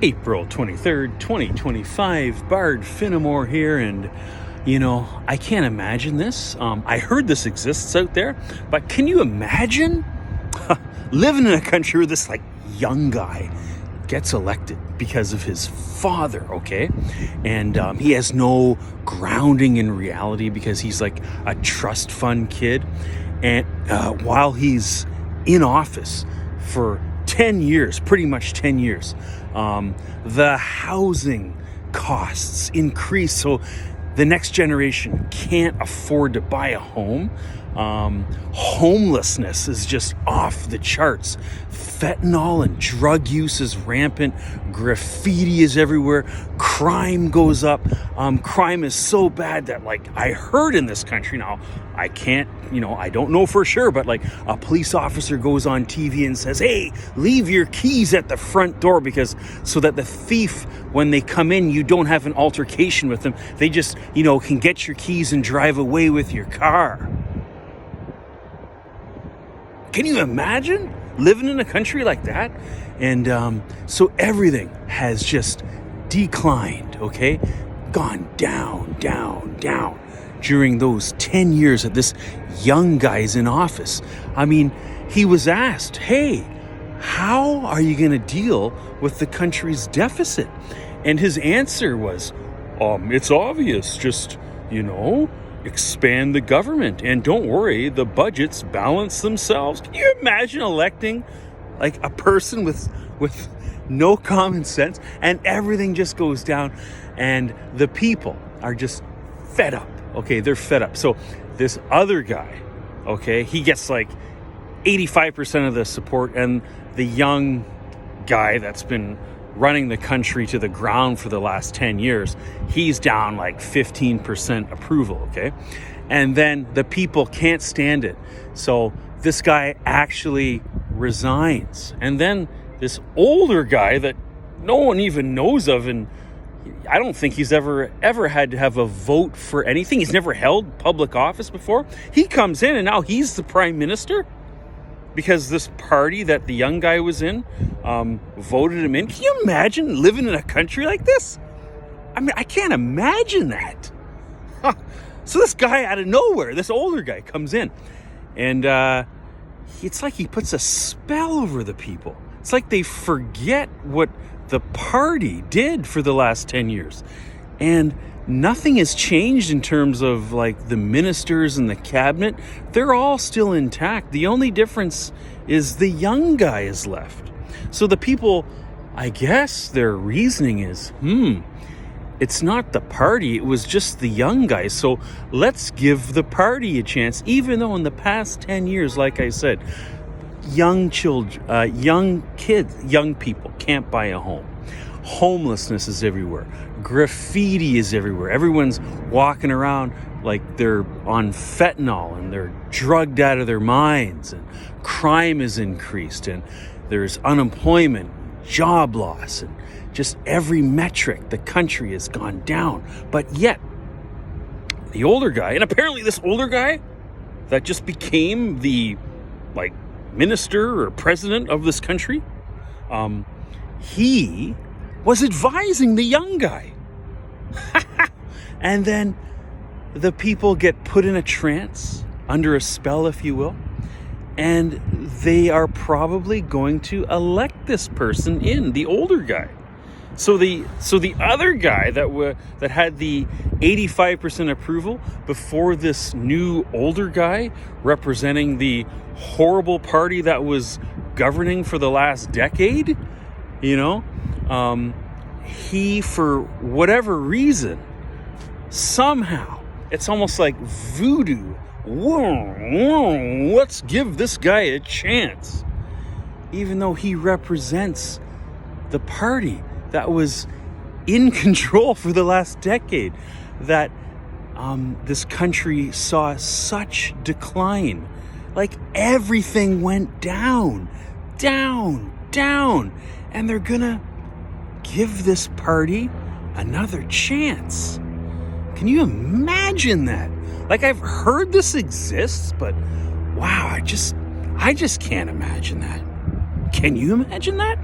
April 23rd, 2025, Bard Finnemore here, and I can't imagine this. I heard this exists out there, but can you imagine living in a country where this young guy gets elected because of his father, okay? And he has no grounding in reality because he's like a trust fund kid. And while he's in office for 10 years, pretty much 10 years, the housing costs increase, so the next generation can't afford to buy a home. Homelessness is just off the charts. Fentanyl and drug use is rampant. Graffiti is everywhere. Crime goes up. Crime is so bad that I heard in this country now, I can't, I don't know for sure, but a police officer goes on TV and says, hey, leave your keys at the front door so that the thief, when they come in, you don't have an altercation with them. They just, can get your keys and drive away with your car. Can you imagine living in a country like that? And so everything has just declined, okay? Gone down, down, down during those 10 years that this young guy's in office. I mean, he was asked, hey, how are you going to deal with the country's deficit? And his answer was, it's obvious, just, expand the government, and don't worry, the budgets balance themselves. Can you imagine electing a person with no common sense, and everything just goes down, and the people are just fed up. Okay, they're fed up. So this other guy, okay, he gets 85% of the support, and the young guy that's been running the country to the ground for the last 10 years, he's down 15% approval, okay? And then the people can't stand it. So this guy actually resigns. And then this older guy that no one even knows of, and I don't think he's ever had to have a vote for anything. He's never held public office before. He comes in and now he's the prime minister because this party that the young guy was in voted him in. Can you imagine living in a country like this? I mean, I can't imagine that. So this guy out of nowhere, this older guy comes in, and it's like he puts a spell over the people. It's like they forget what the party did for the last 10 years. And nothing has changed in terms of the ministers and the cabinet. They're all still intact. The only difference is the young guy is left. So the people, I guess their reasoning is, it's not the party, it was just the young guy. So let's give the party a chance, even though in the past 10 years, like I said, young children, young kids, young people can't buy a home. Homelessness is everywhere. Graffiti is everywhere. Everyone's walking around like they're on fentanyl and they're drugged out of their minds, and crime is increased, and there's unemployment, job loss, and just every metric, the country has gone down. But yet, the older guy, and apparently this older guy that just became the minister or president of this country, he was advising the young guy. And then the people get put in a trance, under a spell, if you will, and they are probably going to elect this person in, the older guy. So the other guy that had the 85% approval before this new older guy representing the horrible party that was governing for the last decade, he, for whatever reason, somehow, it's almost like voodoo. Let's give this guy a chance. Even though he represents the party that was in control for the last decade, that this country saw such decline. Everything went down, down, down. And they're gonna give this party another chance. Can you imagine that? I've heard this exists, but wow, I just can't imagine that. Can you imagine that?